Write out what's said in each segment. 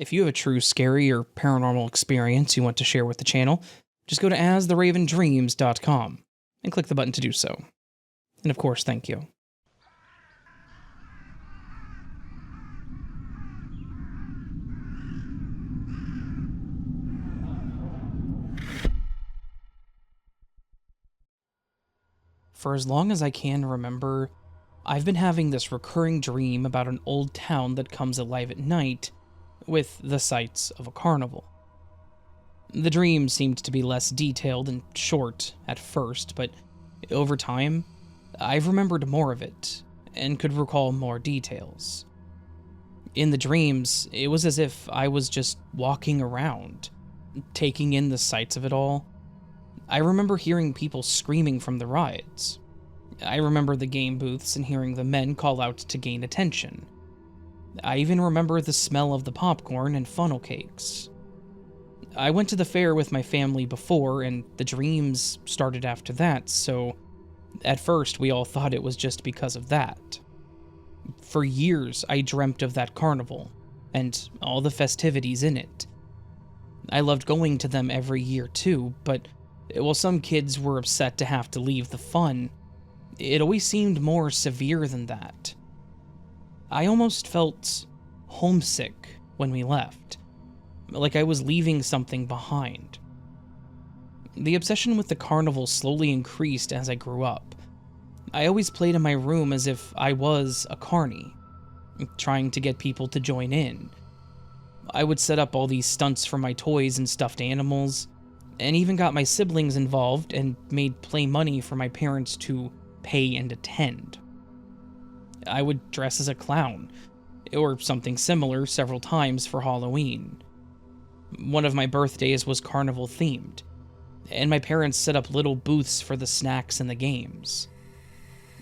If you have a true scary or paranormal experience you want to share with the channel, just go to astheravendreams.com and click the button to do so. And of course, thank you. For as long as I can remember, I've been having this recurring dream about an old town that comes alive at night with the sights of a carnival. The dream seemed to be less detailed and short at first, but over time, I've remembered more of it and could recall more details. In the dreams, it was as if I was just walking around, taking in the sights of it all. I remember hearing people screaming from the rides. I remember the game booths and hearing the men call out to gain attention. I even remember the smell of the popcorn and funnel cakes. I went to the fair with my family before, and the dreams started after that, so at first we all thought it was just because of that. For years, I dreamt of that carnival, and all the festivities in it. I loved going to them every year too, but while some kids were upset to have to leave the fun, it always seemed more severe than that. I almost felt homesick when we left, like I was leaving something behind. The obsession with the carnival slowly increased as I grew up. I always played in my room as if I was a carny, trying to get people to join in. I would set up all these stunts for my toys and stuffed animals, and even got my siblings involved and made play money for my parents to pay and attend. I would dress as a clown, or something similar several times for Halloween. One of my birthdays was carnival themed, and my parents set up little booths for the snacks and the games.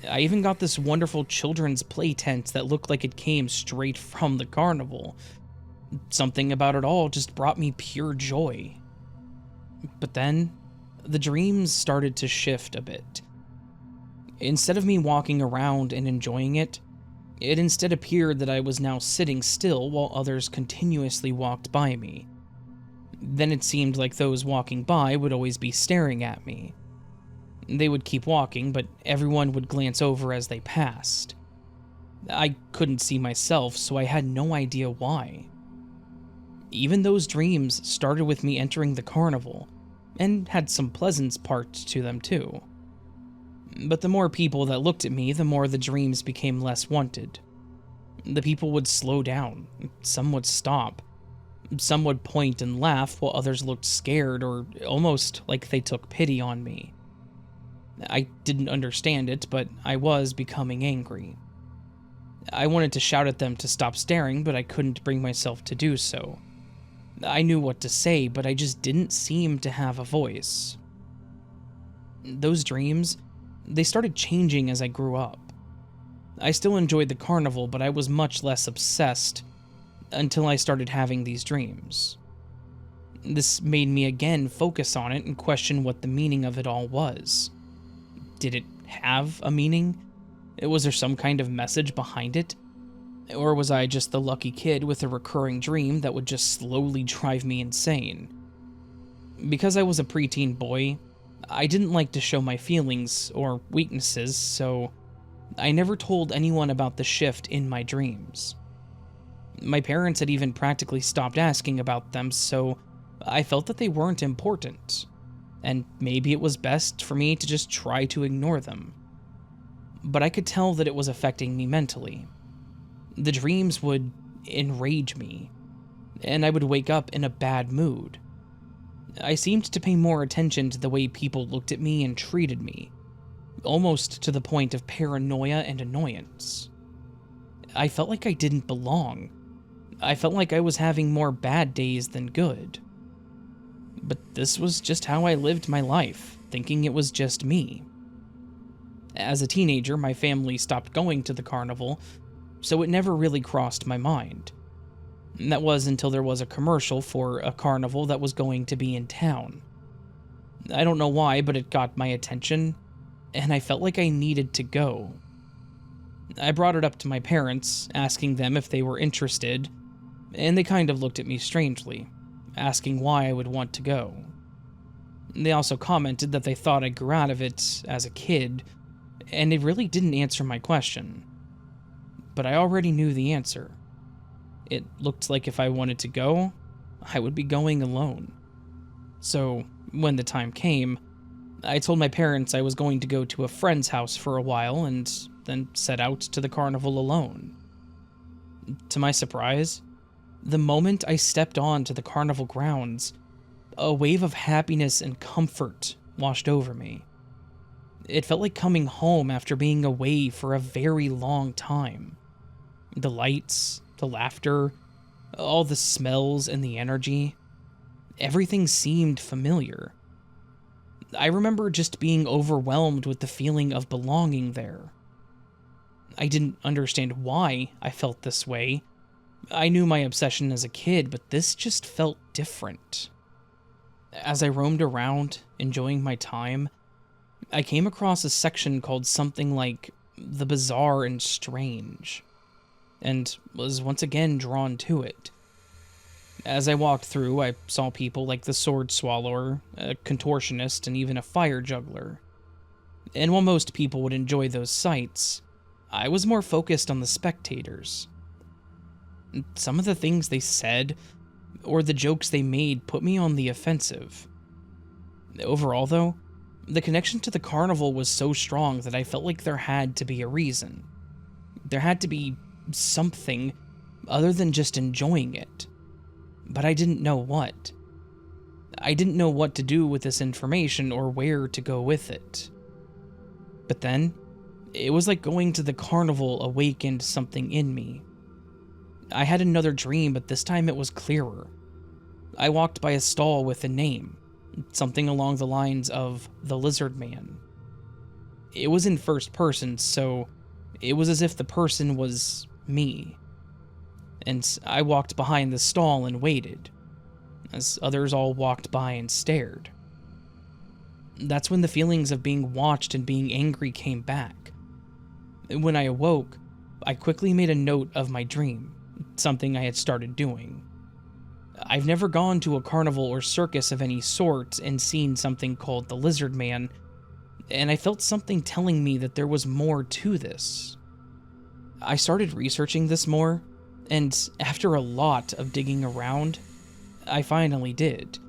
I even got this wonderful children's play tent that looked like it came straight from the carnival. Something about it all just brought me pure joy. But then, the dreams started to shift a bit. Instead of me walking around and enjoying it instead appeared that I was now sitting still while others continuously walked by me. Then it seemed like those walking by would always be staring at me. They would keep walking, but everyone would glance over as they passed. I couldn't see myself, so I had no idea why. Even those dreams started with me entering the carnival, and had some pleasant parts to them too. But the more people that looked at me, the more the dreams became less wanted. The people would slow down, some would stop, some would point and laugh while others looked scared or almost like they took pity on me. I didn't understand it, but I was becoming angry. I wanted to shout at them to stop staring, but I couldn't bring myself to do so. I knew what to say, but I just didn't seem to have a voice. Those dreams, they started changing as I grew up. I still enjoyed the carnival, but I was much less obsessed until I started having these dreams. This made me again focus on it and question what the meaning of it all was. Did it have a meaning? Was there some kind of message behind it? Or was I just the lucky kid with a recurring dream that would just slowly drive me insane? Because I was a preteen boy, I didn't like to show my feelings or weaknesses, so I never told anyone about the shift in my dreams. My parents had even practically stopped asking about them, so I felt that they weren't important, and maybe it was best for me to just try to ignore them. But I could tell that it was affecting me mentally. The dreams would enrage me, and I would wake up in a bad mood. I seemed to pay more attention to the way people looked at me and treated me, almost to the point of paranoia and annoyance. I felt like I didn't belong. I felt like I was having more bad days than good. But this was just how I lived my life, thinking it was just me. As a teenager, my family stopped going to the carnival, so it never really crossed my mind. And that was until there was a commercial for a carnival that was going to be in town. I don't know why, but it got my attention, and I felt like I needed to go. I brought it up to my parents, asking them if they were interested, and they kind of looked at me strangely, asking why I would want to go. They also commented that they thought I grew out of it as a kid, and they really didn't answer my question. But I already knew the answer. It looked like if I wanted to go, I would be going alone. So, when the time came, I told my parents I was going to go to a friend's house for a while and then set out to the carnival alone. To my surprise, the moment I stepped onto the carnival grounds, a wave of happiness and comfort washed over me. It felt like coming home after being away for a very long time. The lights, the laughter, all the smells and the energy, everything seemed familiar. I remember just being overwhelmed with the feeling of belonging there. I didn't understand why I felt this way. I knew my obsession as a kid, but this just felt different. As I roamed around, enjoying my time, I came across a section called something like the bizarre and strange, and was once again drawn to it. As I walked through, I saw people like the sword swallower, a contortionist, and even a fire juggler. And while most people would enjoy those sights, I was more focused on the spectators. Some of the things they said, or the jokes they made, put me on the offensive. Overall, though, the connection to the carnival was so strong that I felt like there had to be a reason. There had to be something other than just enjoying it. But I didn't know what. I didn't know what to do with this information or where to go with it. But then, it was like going to the carnival awakened something in me. I had another dream, but this time it was clearer. I walked by a stall with a name, something along the lines of the Lizard Man. It was in first person, so it was as if the person was me. And I walked behind the stall and waited, as others all walked by and stared. That's when the feelings of being watched and being angry came back. When I awoke, I quickly made a note of my dream, something I had started doing. I've never gone to a carnival or circus of any sort and seen something called the Lizard Man, and I felt something telling me that there was more to this. I started researching this more, and after a lot of digging around, I finally did.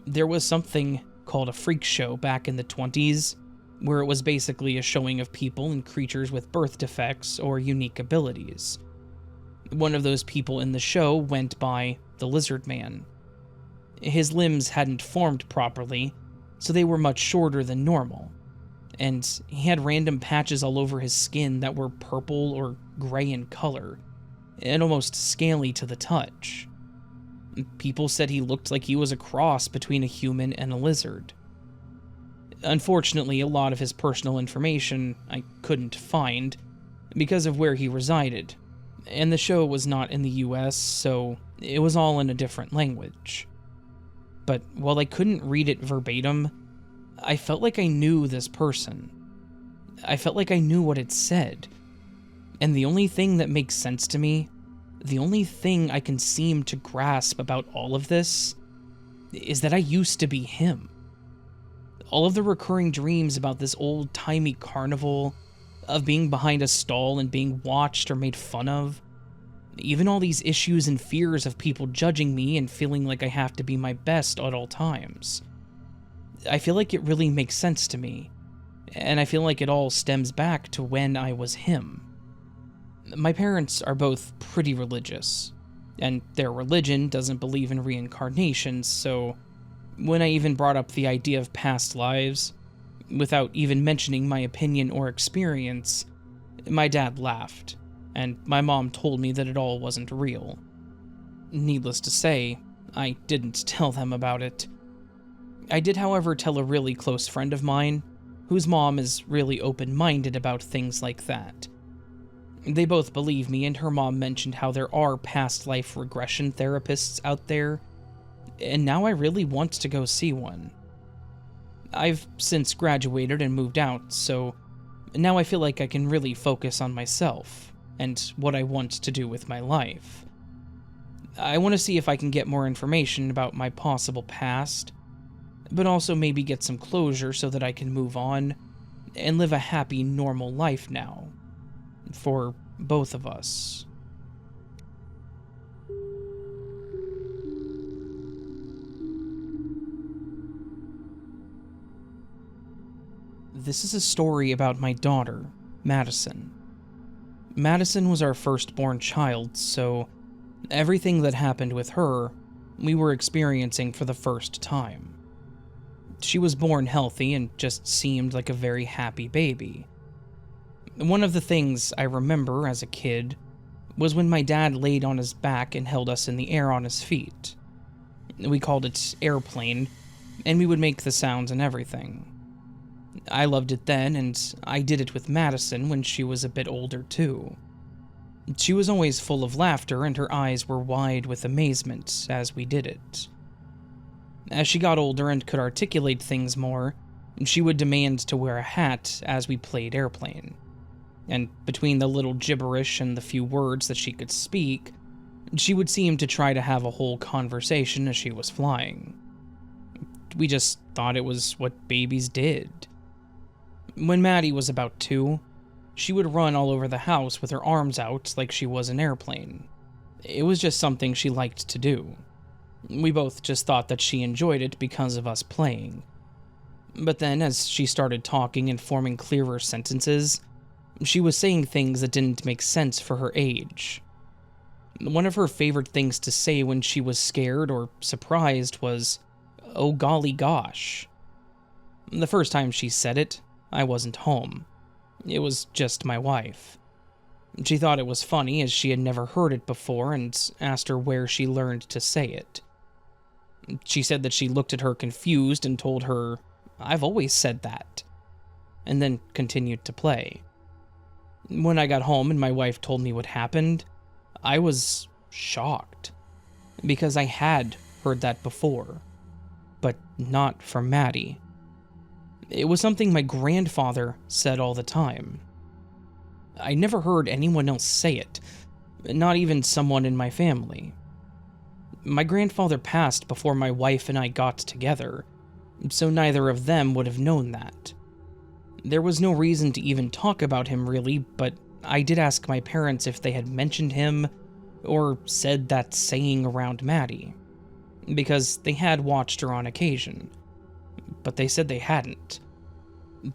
There was something called a freak show back in the 20s, where it was basically a showing of people and creatures with birth defects or unique abilities. One of those people in the show went by the Lizard Man. His limbs hadn't formed properly, so they were much shorter than normal, and he had random patches all over his skin that were purple or gray in color, and almost scaly to the touch. People said he looked like he was a cross between a human and a lizard. Unfortunately, a lot of his personal information I couldn't find because of where he resided, and the show was not in the US, so it was all in a different language. But while I couldn't read it verbatim, I felt like I knew this person. I felt like I knew what it said. And the only thing that makes sense to me, the only thing I can seem to grasp about all of this, is that I used to be him. All of the recurring dreams about this old-timey carnival, of being behind a stall and being watched or made fun of, even all these issues and fears of people judging me and feeling like I have to be my best at all times. I feel like it really makes sense to me, and I feel like it all stems back to when I was him. My parents are both pretty religious, and their religion doesn't believe in reincarnation, so when I even brought up the idea of past lives, without even mentioning my opinion or experience, my dad laughed, and my mom told me that it all wasn't real. Needless to say, I didn't tell them about it. I did, however, tell a really close friend of mine, whose mom is really open-minded about things like that. They both believe me, and her mom mentioned how there are past life regression therapists out there, and now I really want to go see one. I've since graduated and moved out, so now I feel like I can really focus on myself and what I want to do with my life. I want to see if I can get more information about my possible past, but also maybe get some closure so that I can move on and live a happy, normal life now. For both of us. This is a story about my daughter, Madison. Madison was our firstborn child, so everything that happened with her, we were experiencing for the first time. She was born healthy and just seemed like a very happy baby. One of the things I remember as a kid was when my dad laid on his back and held us in the air on his feet. We called it airplane, and we would make the sounds and everything. I loved it then, and I did it with Madison when she was a bit older too. She was always full of laughter, and her eyes were wide with amazement as we did it. As she got older and could articulate things more, she would demand to wear a hat as we played airplane. And between the little gibberish and the few words that she could speak, she would seem to try to have a whole conversation as she was flying. We just thought it was what babies did. When Maddie was about 2, she would run all over the house with her arms out like she was an airplane. It was just something she liked to do. We both just thought that she enjoyed it because of us playing. But then, as she started talking and forming clearer sentences, she was saying things that didn't make sense for her age. One of her favorite things to say when she was scared or surprised was, "Oh golly gosh." The first time she said it, I wasn't home. It was just my wife. She thought it was funny as she had never heard it before and asked her where she learned to say it. She said that she looked at her confused and told her, "I've always said that," and then continued to play. When I got home and my wife told me what happened, I was shocked, because I had heard that before, but not from Maddie. It was something my grandfather said all the time. I never heard anyone else say it, not even someone in my family. My grandfather passed before my wife and I got together, so neither of them would have known that. There was no reason to even talk about him really, but I did ask my parents if they had mentioned him or said that saying around Maddie, because they had watched her on occasion, but they said they hadn't.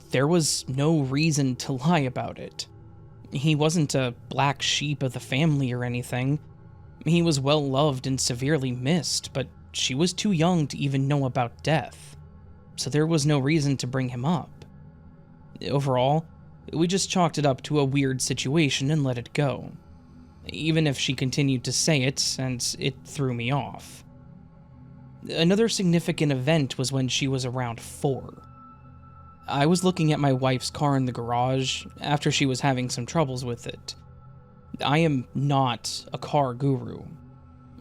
There was no reason to lie about it. He wasn't a black sheep of the family or anything. He was well loved and severely missed, but she was too young to even know about death, so there was no reason to bring him up. Overall, we just chalked it up to a weird situation and let it go, even if she continued to say it, and it threw me off. Another significant event was when she was around 4. I was looking at my wife's car in the garage after she was having some troubles with it. I am not a car guru,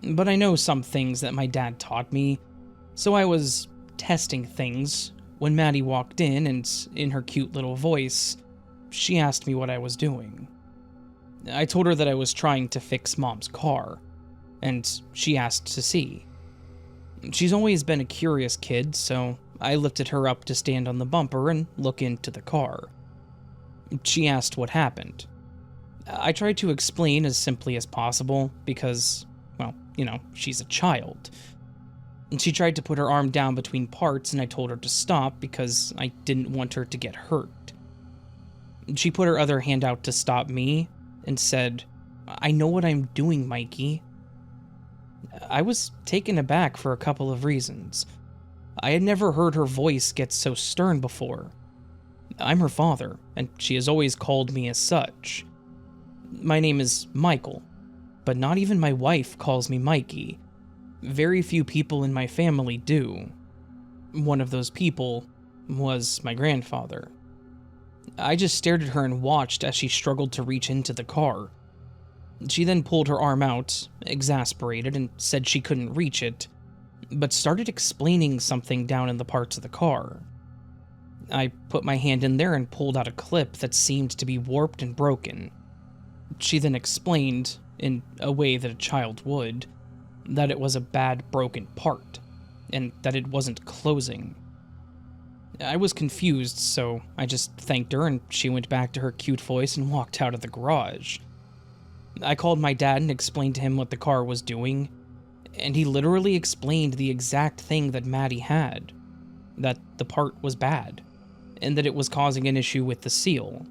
but I know some things that my dad taught me, so I was testing things when Maddie walked in, and in her cute little voice, she asked me what I was doing. I told her that I was trying to fix Mom's car, and she asked to see. She's always been a curious kid, so I lifted her up to stand on the bumper and look into the car. She asked what happened. I tried to explain as simply as possible because, well, she's a child. She tried to put her arm down between parts, and I told her to stop because I didn't want her to get hurt. She put her other hand out to stop me and said, "I know what I'm doing, Mikey." I was taken aback for a couple of reasons. I had never heard her voice get so stern before. I'm her father, and she has always called me as such. My name is Michael, but not even my wife calls me Mikey. Very few people in my family do. One of those people was my grandfather. I just stared at her and watched as she struggled to reach into the car. She then pulled her arm out, exasperated, and said she couldn't reach it, but started explaining something down in the parts of the car. I put my hand in there and pulled out a clip that seemed to be warped and broken. She then explained, in a way that a child would, that it was a bad broken part, and that it wasn't closing. I was confused, so I just thanked her and she went back to her cute voice and walked out of the garage. I called my dad and explained to him what the car was doing, and he literally explained the exact thing that Maddie had, that the part was bad, and that it was causing an issue with the seal.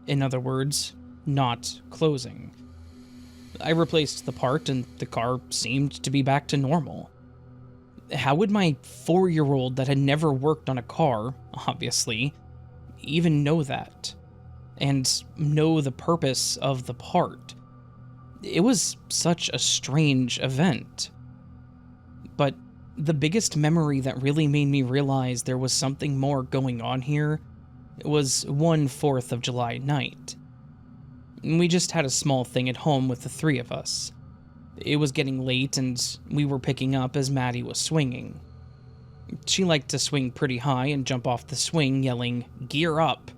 In other words, not closing. I replaced the part and the car seemed to be back to normal. How would my 4-year-old that had never worked on a car, obviously, even know that? And know the purpose of the part? It was such a strange event. But the biggest memory that really made me realize there was something more going on here was one 4th of July night. We just had a small thing at home with the 3 of us. It was getting late and we were picking up as Maddie was swinging. She liked to swing pretty high and jump off the swing yelling, "Gear up!"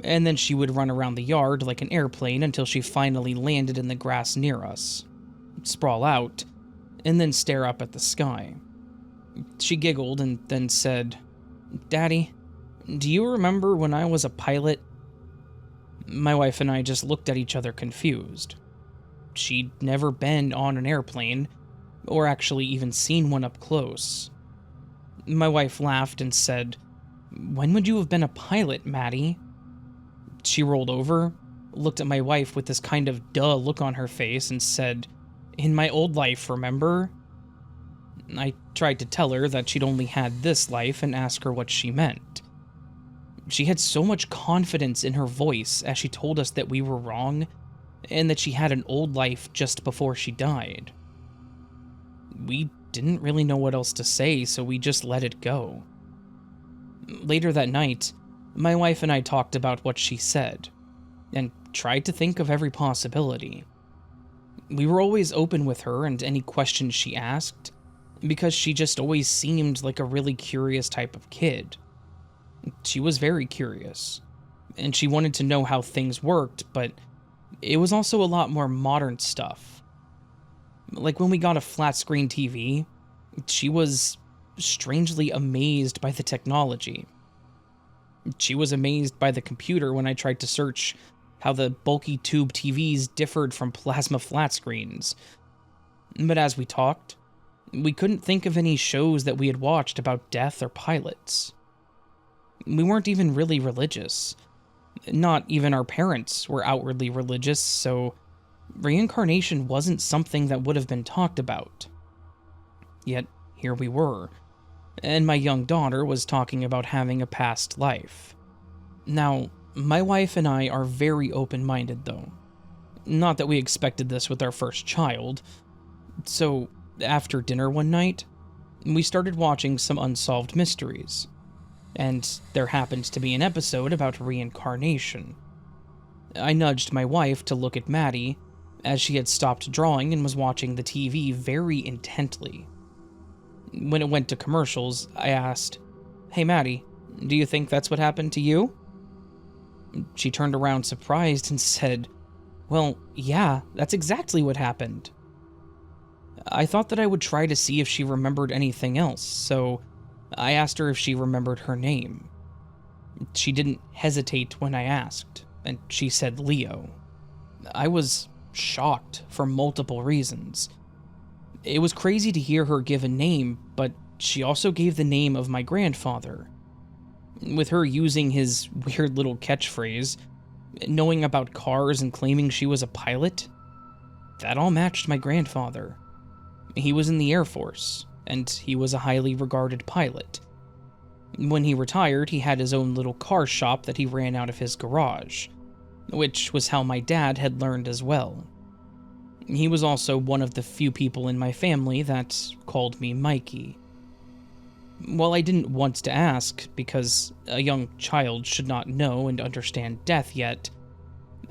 And then she would run around the yard like an airplane until she finally landed in the grass near us, sprawl out, and then stare up at the sky. She giggled and then said, "Daddy, do you remember when I was a pilot?" My wife and I just looked at each other confused. She'd never been on an airplane, or actually even seen one up close. My wife laughed and said, "When would you have been a pilot, Maddie?" She rolled over, looked at my wife with this kind of duh look on her face and said, "In my old life, remember?" I tried to tell her that she'd only had this life and ask her what she meant. She had so much confidence in her voice as she told us that we were wrong, and that she had an old life just before she died. We didn't really know what else to say, so we just let it go. Later that night, my wife and I talked about what she said, and tried to think of every possibility. We were always open with her and any questions she asked, because she just always seemed like a really curious type of kid. She was very curious, and she wanted to know how things worked, but it was also a lot more modern stuff. Like when we got a flat screen TV, she was strangely amazed by the technology. She was amazed by the computer when I tried to search how the bulky tube TVs differed from plasma flat screens. But as we talked, we couldn't think of any shows that we had watched about death or pilots. We weren't even really religious. Not even our parents were outwardly religious, so reincarnation wasn't something that would have been talked about. Yet, here we were, and my young daughter was talking about having a past life. Now, my wife and I are very open-minded, though. Not that we expected this with our first child. So, after dinner one night, we started watching some unsolved mysteries. And there happened to be an episode about reincarnation. I nudged my wife to look at Maddie, as she had stopped drawing and was watching the TV very intently. When it went to commercials, I asked, "Hey Maddie, do you think that's what happened to you?" She turned around surprised and said, "Well, yeah, that's exactly what happened." I thought that I would try to see if she remembered anything else, so I asked her if she remembered her name. She didn't hesitate when I asked, and she said Leo. I was shocked for multiple reasons. It was crazy to hear her give a name, but she also gave the name of my grandfather. With her using his weird little catchphrase, knowing about cars and claiming she was a pilot, that all matched my grandfather. He was in the Air Force, and he was a highly regarded pilot. When he retired, he had his own little car shop that he ran out of his garage, which was how my dad had learned as well. He was also one of the few people in my family that called me Mikey. While I didn't want to ask, because a young child should not know and understand death yet,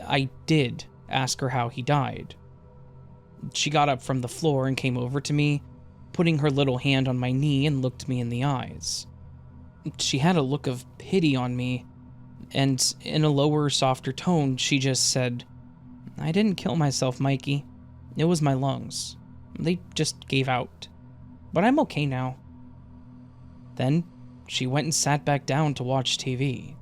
I did ask her how he died. She got up from the floor and came over to me, putting her little hand on my knee and looked me in the eyes. She had a look of pity on me, and in a lower, softer tone, she just said, "I didn't kill myself, Mikey. It was my lungs. They just gave out. But I'm okay now. Then, she went and sat back down to watch TV.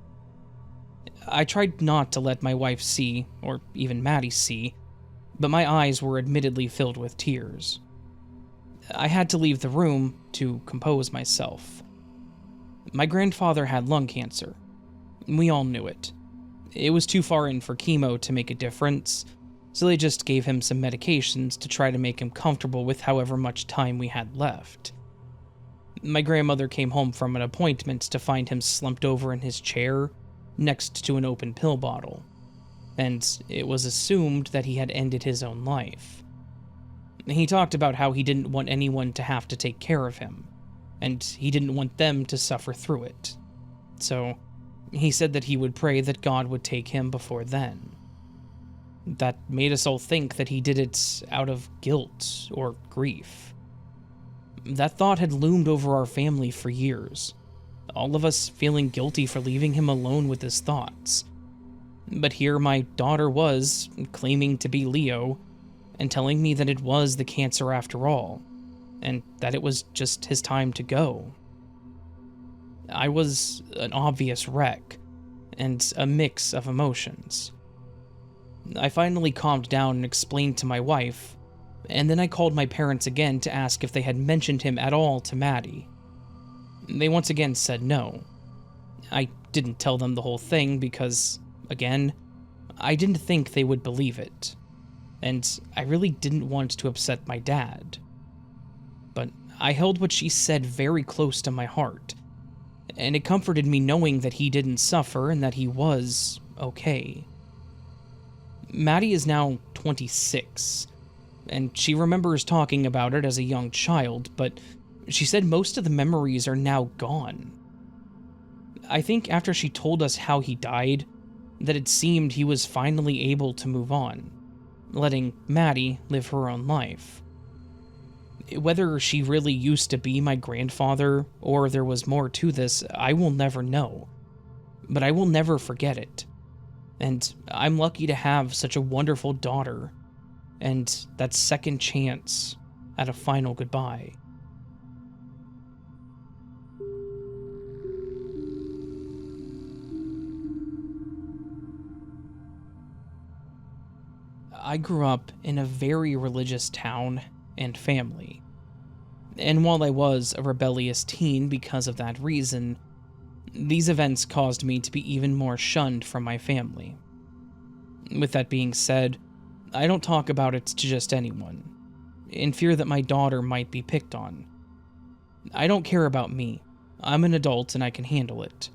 I tried not to let my wife see, or even Maddie see, but my eyes were admittedly filled with tears. I had to leave the room to compose myself. My grandfather had lung cancer. We all knew it. It was too far in for chemo to make a difference, so they just gave him some medications to try to make him comfortable with however much time we had left. My grandmother came home from an appointment to find him slumped over in his chair next to an open pill bottle, and it was assumed that he had ended his own life. He talked about how he didn't want anyone to have to take care of him, and he didn't want them to suffer through it. So, he said that he would pray that God would take him before then. That made us all think that he did it out of guilt or grief. That thought had loomed over our family for years, all of us feeling guilty for leaving him alone with his thoughts. But here my daughter was, claiming to be Leo, and telling me that it was the cancer after all, and that it was just his time to go. I was an obvious wreck, and a mix of emotions. I finally calmed down and explained to my wife, and then I called my parents again to ask if they had mentioned him at all to Maddie. They once again said no. I didn't tell them the whole thing because, again, I didn't think they would believe it, and I really didn't want to upset my dad. But I held what she said very close to my heart, and it comforted me knowing that he didn't suffer and that he was okay. Maddie is now 26, and she remembers talking about it as a young child, but she said most of the memories are now gone. I think after she told us how he died, that it seemed he was finally able to move on, letting Maddie live her own life. Whether she really used to be my grandfather, or there was more to this, I will never know. But I will never forget it. And I'm lucky to have such a wonderful daughter, and that second chance at a final goodbye. I grew up in a very religious town and family. And while I was a rebellious teen because of that reason, these events caused me to be even more shunned from my family. With that being said, I don't talk about it to just anyone, in fear that my daughter might be picked on. I don't care about me. I'm an adult and I can handle it.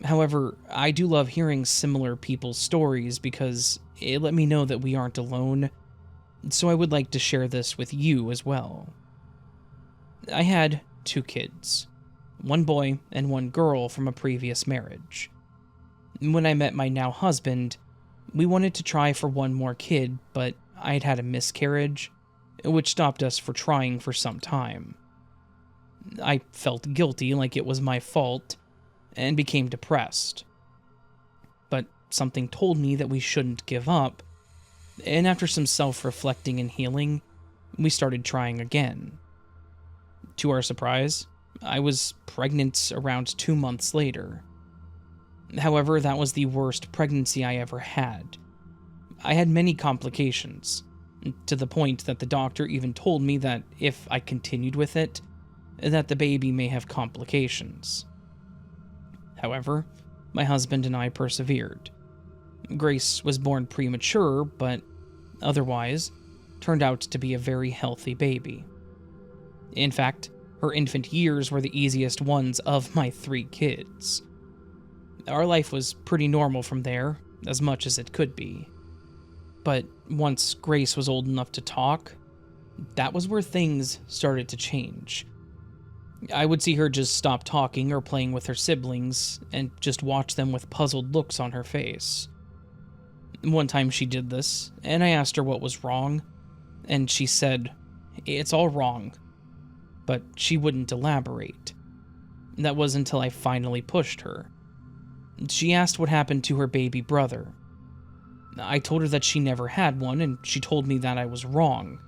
However, I do love hearing similar people's stories because it let me know that we aren't alone, so I would like to share this with you as well. I had 2 kids, 1 boy and 1 girl from a previous marriage. When I met my now husband, we wanted to try for 1 more kid, but I had had a miscarriage, which stopped us for trying for some time. I felt guilty, like it was my fault, and became depressed. But something told me that we shouldn't give up, and after some self-reflecting and healing, we started trying again. To our surprise, I was pregnant around 2 months later. However, that was the worst pregnancy I ever had. I had many complications, to the point that the doctor even told me that if I continued with it, that the baby may have complications. However, my husband and I persevered. Grace was born premature, but otherwise turned out to be a very healthy baby. In fact, her infant years were the easiest ones of my 3 kids. Our life was pretty normal from there, as much as it could be. But once Grace was old enough to talk, that was where things started to change. I would see her just stop talking or playing with her siblings, and just watch them with puzzled looks on her face. One time she did this, and I asked her what was wrong, and she said, "It's all wrong." But she wouldn't elaborate. That was until I finally pushed her. She asked what happened to her baby brother. I told her that she never had one, and she told me that I was wrong,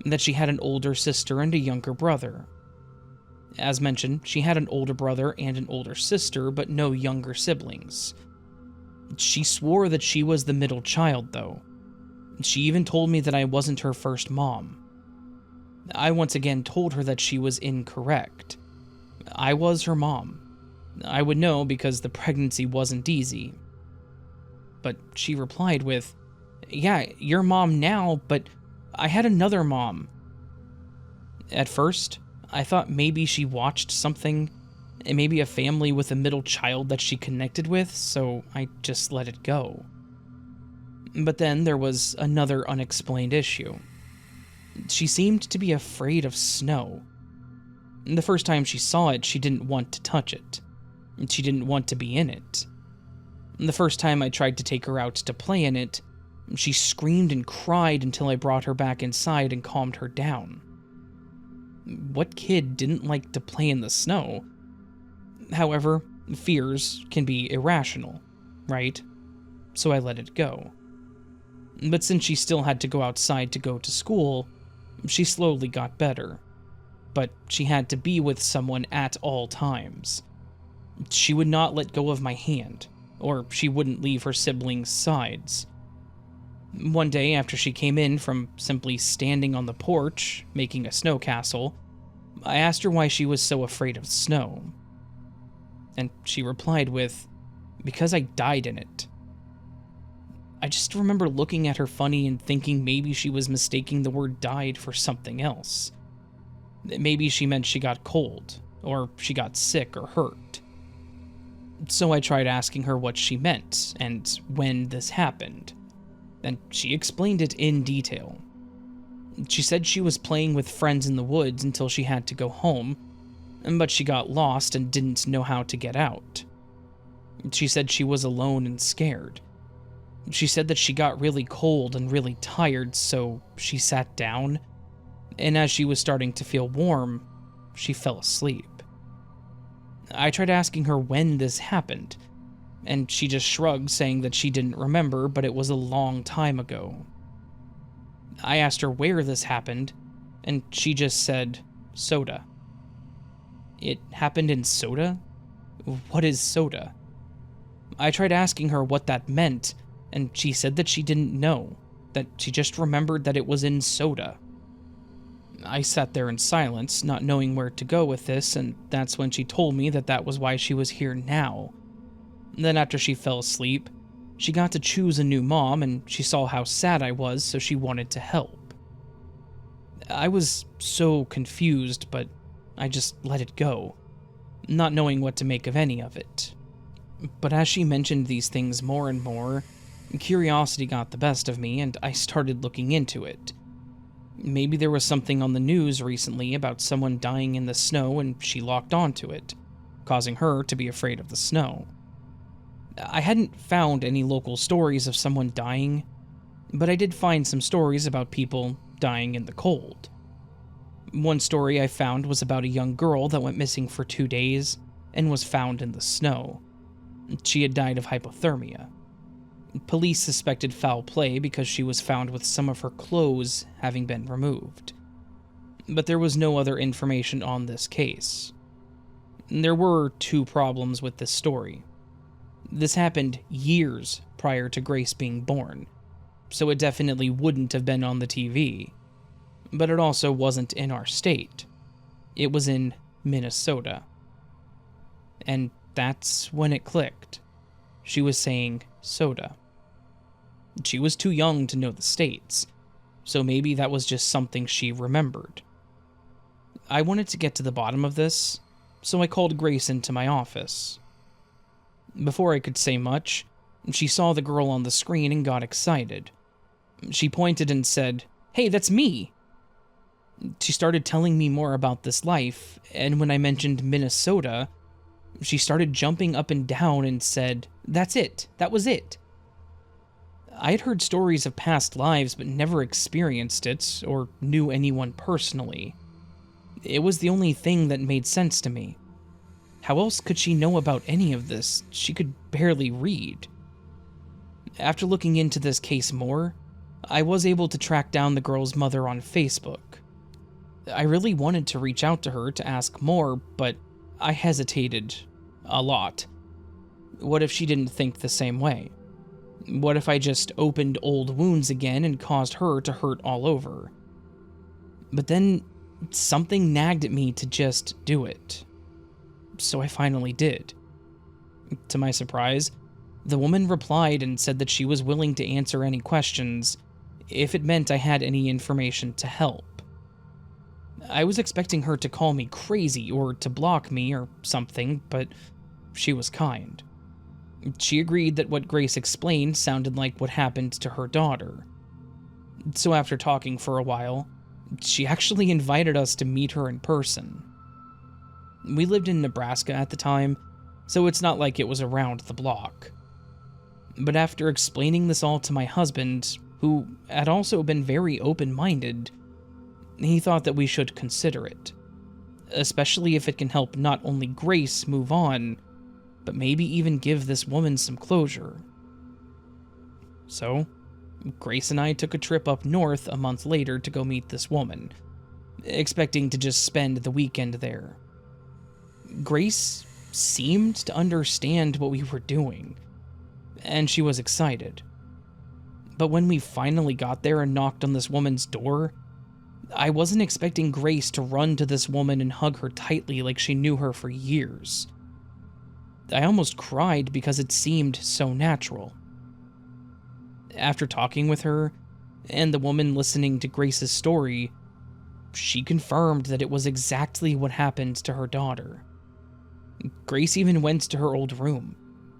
that she had an older sister and a younger brother. As mentioned, she had an older brother and an older sister, but no younger siblings. She swore that she was the middle child, though. She even told me that I wasn't her first mom. I once again told her that she was incorrect. I was her mom. I would know because the pregnancy wasn't easy. But she replied with, "Yeah, you're mom now, but I had another mom." At first, I thought maybe she watched something, and maybe a family with a middle child that she connected with, so I just let it go. But then there was another unexplained issue. She seemed to be afraid of snow. The first time she saw it, she didn't want to touch it. She didn't want to be in it. The first time I tried to take her out to play in it, she screamed and cried until I brought her back inside and calmed her down. What kid didn't like to play in the snow? However, fears can be irrational, right? So I let it go. But since she still had to go outside to go to school, she slowly got better. But she had to be with someone at all times. She would not let go of my hand, or she wouldn't leave her siblings' sides. One day after she came in from simply standing on the porch, making a snow castle, I asked her why she was so afraid of snow. And she replied with, "Because I died in it." I just remember looking at her funny and thinking maybe she was mistaking the word died for something else. Maybe she meant she got cold, or she got sick or hurt. So I tried asking her what she meant, and when this happened. And she explained it in detail. She said she was playing with friends in the woods until she had to go home, but she got lost and didn't know how to get out. She said she was alone and scared. She said that she got really cold and really tired, so she sat down, and as she was starting to feel warm, she fell asleep. I tried asking her when this happened, and she just shrugged, saying that she didn't remember, but it was a long time ago. I asked her where this happened, and she just said, "Soda." It happened in Soda? What is Soda? I tried asking her what that meant, and she said that she didn't know, that she just remembered that it was in Soda. I sat there in silence, not knowing where to go with this, and that's when she told me that that was why she was here now. Then after she fell asleep, she got to choose a new mom, and she saw how sad I was, so she wanted to help. I was so confused, but I just let it go, not knowing what to make of any of it. But as she mentioned these things more and more, curiosity got the best of me, and I started looking into it. Maybe there was something on the news recently about someone dying in the snow, and she locked onto it, causing her to be afraid of the snow. I hadn't found any local stories of someone dying, but I did find some stories about people dying in the cold. One story I found was about a young girl that went missing for 2 days and was found in the snow. She had died of hypothermia. Police suspected foul play because she was found with some of her clothes having been removed. But there was no other information on this case. There were 2 problems with this story. This happened years prior to Grace being born, so it definitely wouldn't have been on the TV. But it also wasn't in our state. It was in Minnesota. And that's when it clicked. She was saying soda. She was too young to know the states, so maybe that was just something she remembered. I wanted to get to the bottom of this, so I called Grace into my office. Before I could say much, she saw the girl on the screen and got excited. She pointed and said, "Hey, that's me!" She started telling me more about this life, and when I mentioned Minnesota, she started jumping up and down and said, "That's it, that was it." I had heard stories of past lives but never experienced it or knew anyone personally. It was the only thing that made sense to me. How else could she know about any of this? She could barely read. After looking into this case more, I was able to track down the girl's mother on Facebook, I really wanted to reach out to her to ask more, but I hesitated a lot. What if she didn't think the same way? What if I just opened old wounds again and caused her to hurt all over? But then something nagged at me to just do it. So I finally did. To my surprise, the woman replied and said that she was willing to answer any questions if it meant I had any information to help. I was expecting her to call me crazy or to block me or something, but she was kind. She agreed that what Grace explained sounded like what happened to her daughter. So after talking for a while, she actually invited us to meet her in person. We lived in Nebraska at the time, so it's not like it was around the block. But after explaining this all to my husband, who had also been very open-minded, he thought that we should consider it, especially if it can help not only Grace move on, but maybe even give this woman some closure. So, Grace and I took a trip up north a month later to go meet this woman, expecting to just spend the weekend there. Grace seemed to understand what we were doing, and she was excited. But when we finally got there and knocked on this woman's door, I wasn't expecting Grace to run to this woman and hug her tightly like she knew her for years. I almost cried because it seemed so natural. After talking with her, and the woman listening to Grace's story, she confirmed that it was exactly what happened to her daughter. Grace even went to her old room,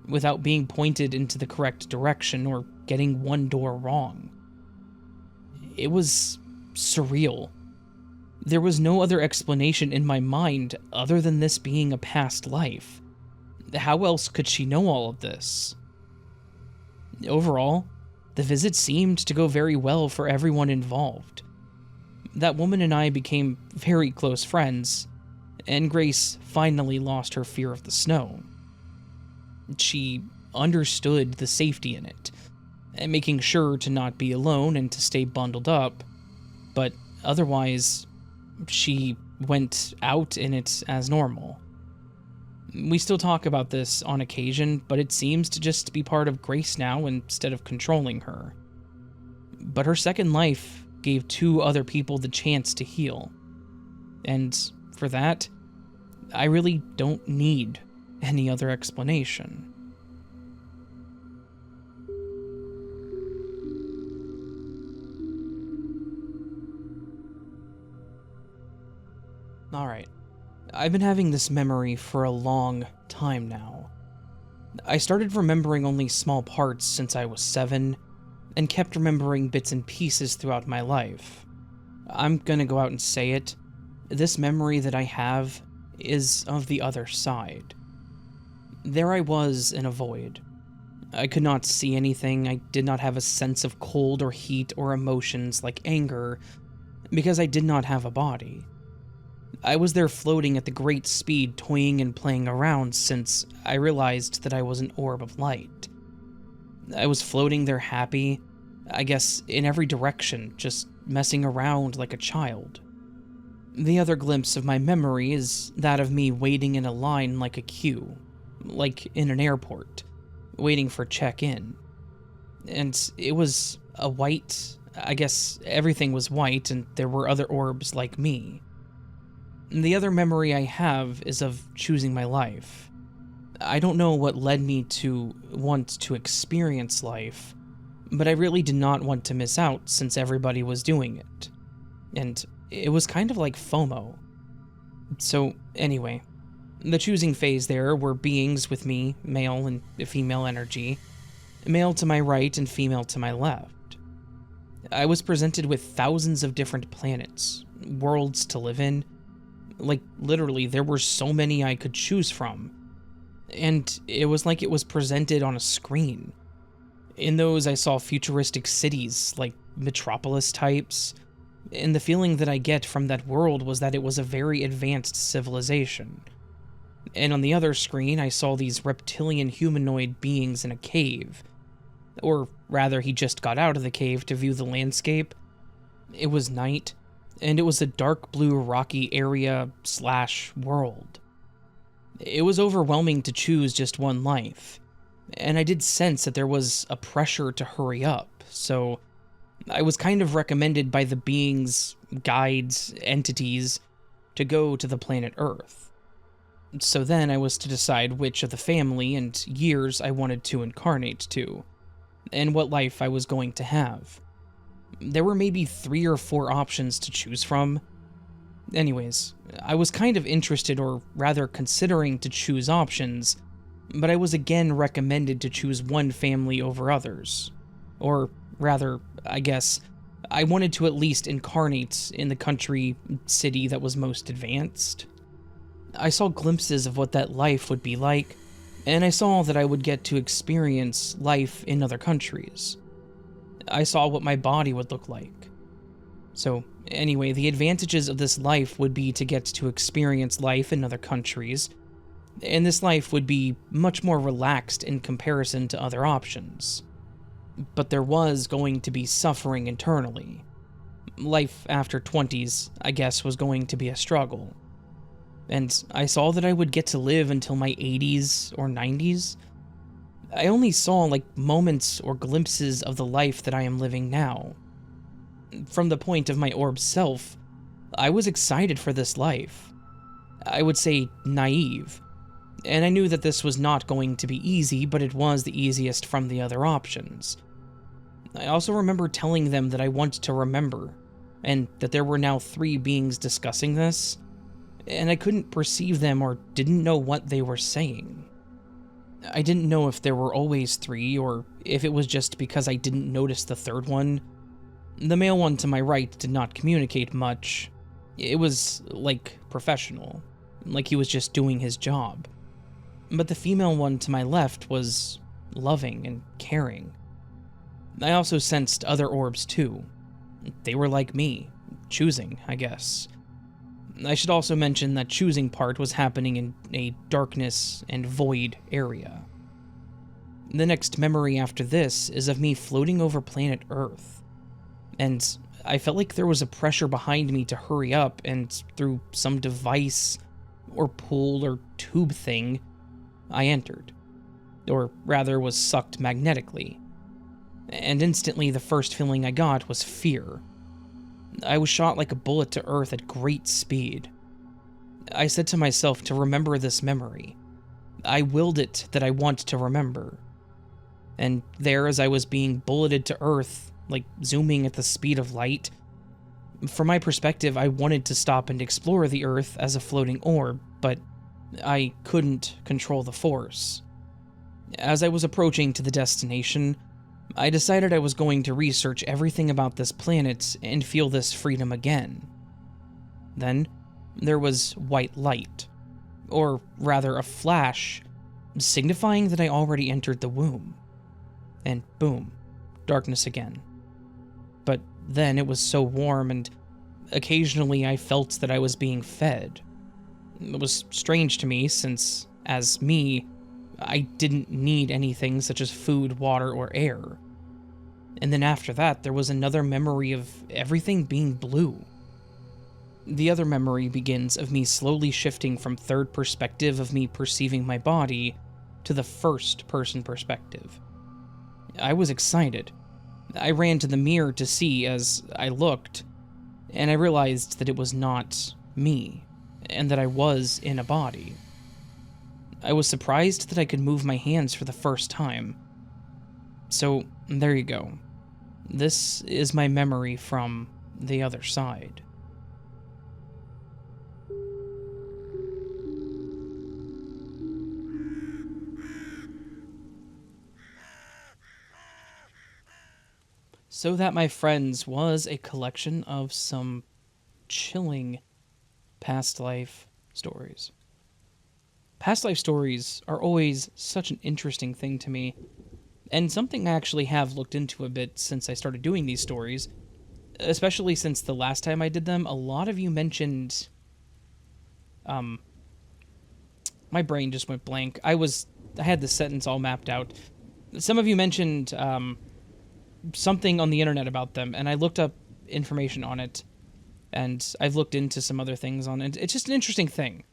without being pointed into the correct direction or getting one door wrong. It was surreal. There was no other explanation in my mind other than this being a past life. How else could she know all of this? Overall, the visit seemed to go very well for everyone involved. That woman and I became very close friends, and Grace finally lost her fear of the snow. She understood the safety in it, and making sure to not be alone and to stay bundled up, but otherwise, she went out in it as normal. We still talk about this on occasion, but it seems to just be part of Grace now instead of controlling her. But her second life gave 2 other people the chance to heal. And for that, I really don't need any other explanation. Alright, I've been having this memory for a long time now. I started remembering only small parts since I was 7, and kept remembering bits and pieces throughout my life. I'm gonna go out and say it, this memory that I have is of the other side. There I was in a void. I could not see anything, I did not have a sense of cold or heat or emotions like anger, because I did not have a body. I was there floating at the great speed, toying and playing around since I realized that I was an orb of light. I was floating there happy, I guess in every direction, just messing around like a child. The other glimpse of my memory is that of me waiting in a line like a queue, like in an airport, waiting for check-in. And it was a white, I guess everything was white and there were other orbs like me. The other memory I have is of choosing my life. I don't know what led me to want to experience life, but I really did not want to miss out since everybody was doing it. And it was kind of like FOMO. So anyway, the choosing phase there were beings with me, male and female energy, male to my right and female to my left. I was presented with thousands of different planets, worlds to live in. Like, literally, there were so many I could choose from. And it was like it was presented on a screen. In those, I saw futuristic cities, like metropolis types, and the feeling that I get from that world was that it was a very advanced civilization. And on the other screen, I saw these reptilian humanoid beings in a cave. Or rather, he just got out of the cave to view the landscape. It was night, and it was a dark blue rocky area / world. It was overwhelming to choose just one life, and I did sense that there was a pressure to hurry up, so I was kind of recommended by the beings, guides, entities to go to the planet Earth. So then I was to decide which of the family and years I wanted to incarnate to, and what life I was going to have. There were maybe 3 or 4 options to choose from. Anyways, I was kind of interested, or rather considering to choose options, but I was again recommended to choose one family over others. Or rather, I guess, I wanted to at least incarnate in the country, city that was most advanced. I saw glimpses of what that life would be like, and I saw that I would get to experience life in other countries. I saw what my body would look like. So, anyway, the advantages of this life would be to get to experience life in other countries, and this life would be much more relaxed in comparison to other options. But there was going to be suffering internally. Life after 20s, I guess, was going to be a struggle. And I saw that I would get to live until my 80s or 90s. I only saw, moments or glimpses of the life that I am living now. From the point of my orb self, I was excited for this life. I would say naive. And I knew that this was not going to be easy, but it was the easiest from the other options. I also remember telling them that I wanted to remember, and that there were now 3 beings discussing this, and I couldn't perceive them or didn't know what they were saying. I didn't know if there were always 3, or if it was just because I didn't notice the 3rd one. The male one to my right did not communicate much. It was, professional. Like he was just doing his job. But the female one to my left was loving and caring. I also sensed other orbs too. They were like me, choosing, I guess. I should also mention that choosing part was happening in a darkness and void area. The next memory after this is of me floating over planet Earth. And I felt like there was a pressure behind me to hurry up, and through some device or pool or tube thing, I entered. Or rather, was sucked magnetically. And instantly the first feeling I got was fear. I was shot like a bullet to Earth at great speed. I said to myself to remember this memory. I willed it that I want to remember. And there, as I was being bulleted to Earth, zooming at the speed of light, from my perspective, I wanted to stop and explore the Earth as a floating orb, but I couldn't control the force. As I was approaching to the destination, I decided I was going to research everything about this planet and feel this freedom again. Then, there was white light, or rather a flash, signifying that I already entered the womb. And boom, darkness again. But then it was so warm, and occasionally I felt that I was being fed. It was strange to me, since, as me, I didn't need anything such as food, water, or air. And then after that, there was another memory of everything being blue. The other memory begins of me slowly shifting from third perspective of me perceiving my body to the first person perspective. I was excited. I ran to the mirror to see as I looked, and I realized that it was not me, and that I was in a body. I was surprised that I could move my hands for the first time. So, there you go. This is my memory from the other side. So that, my friends, was a collection of some chilling past life stories. Past life stories are always such an interesting thing to me, and something I actually have looked into a bit since I started doing these stories, especially since the last time I did them. A lot of you mentioned... my brain just went blank. I had the sentence all mapped out. Some of you mentioned, something on the internet about them, and I looked up information on it. And I've looked into some other things on it. It's just an interesting thing.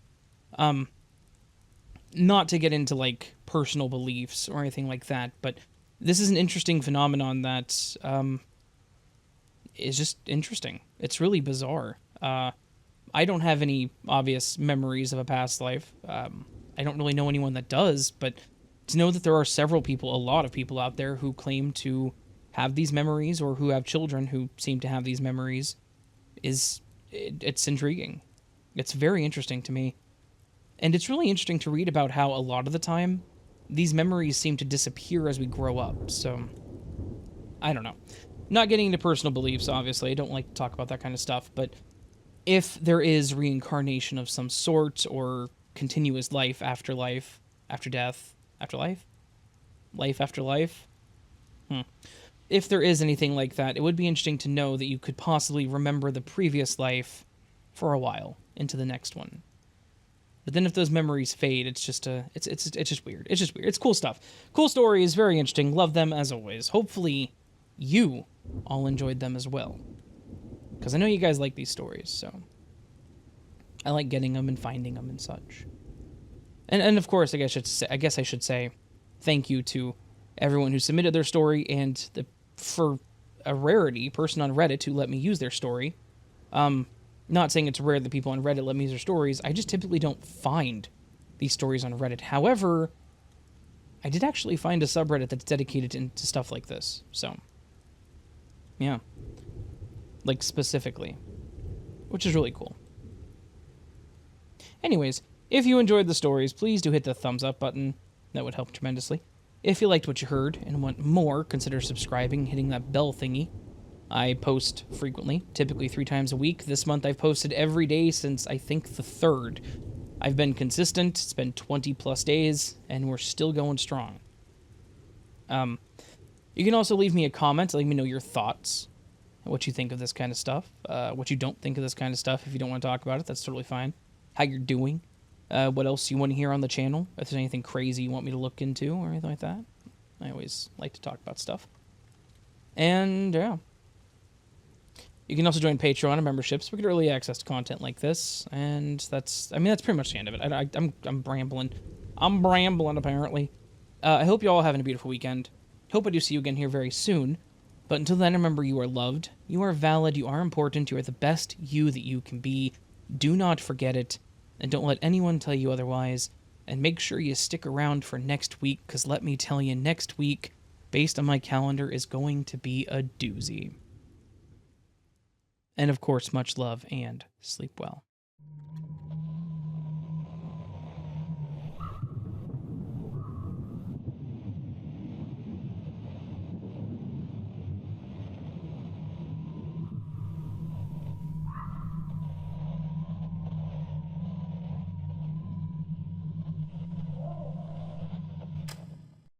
Not to get into like personal beliefs or anything like that, but this is an interesting phenomenon that is just interesting. It's really bizarre. I don't have any obvious memories of a past life. I don't really know anyone that does, but to know that there are several people, a lot of people out there who claim to have these memories or who have children who seem to have these memories it's intriguing. It's very interesting to me. And it's really interesting to read about how a lot of the time these memories seem to disappear as we grow up. So, I don't know. Not getting into personal beliefs, obviously. I don't like to talk about that kind of stuff. But if there is reincarnation of some sort or continuous life after death, after life? Life after life? If there is anything like that, it would be interesting to know that you could possibly remember the previous life for a while into the next one. But then if those memories fade, it's just weird. It's just weird. It's cool stuff. Cool stories, very interesting. Love them as always. Hopefully you all enjoyed them as well. Because I know you guys like these stories, so I like getting them and finding them and such. And of course, I guess I should say thank you to everyone who submitted their story and for a rarity, person on Reddit who let me use their story. Not saying it's rare that people on Reddit let me use their stories. I just typically don't find these stories on Reddit. However, I did actually find a subreddit that's dedicated to stuff like this. So, yeah. Like, specifically. Which is really cool. Anyways, if you enjoyed the stories, please do hit the thumbs up button. That would help tremendously. If you liked what you heard and want more, consider subscribing, hitting that bell thingy. I post frequently, typically 3 times a week. This month I've posted every day since, I think, the 3rd. I've been consistent. It's been 20-plus days, and we're still going strong. You can also leave me a comment to let me know your thoughts, what you think of this kind of stuff, what you don't think of this kind of stuff. If you don't want to talk about it, that's totally fine. How you're doing, what else you want to hear on the channel, if there's anything crazy you want me to look into or anything like that. I always like to talk about stuff. And, yeah. You can also join Patreon and memberships. We get early access to content like this, and that's pretty much the end of it. I'm rambling. I'm rambling, apparently. I hope you all having a beautiful weekend. Hope I do see you again here very soon. But until then, remember you are loved, you are valid, you are important, you are the best you that you can be. Do not forget it, and don't let anyone tell you otherwise. And make sure you stick around for next week, because let me tell you, next week, based on my calendar, is going to be a doozy. And of course, much love and sleep well.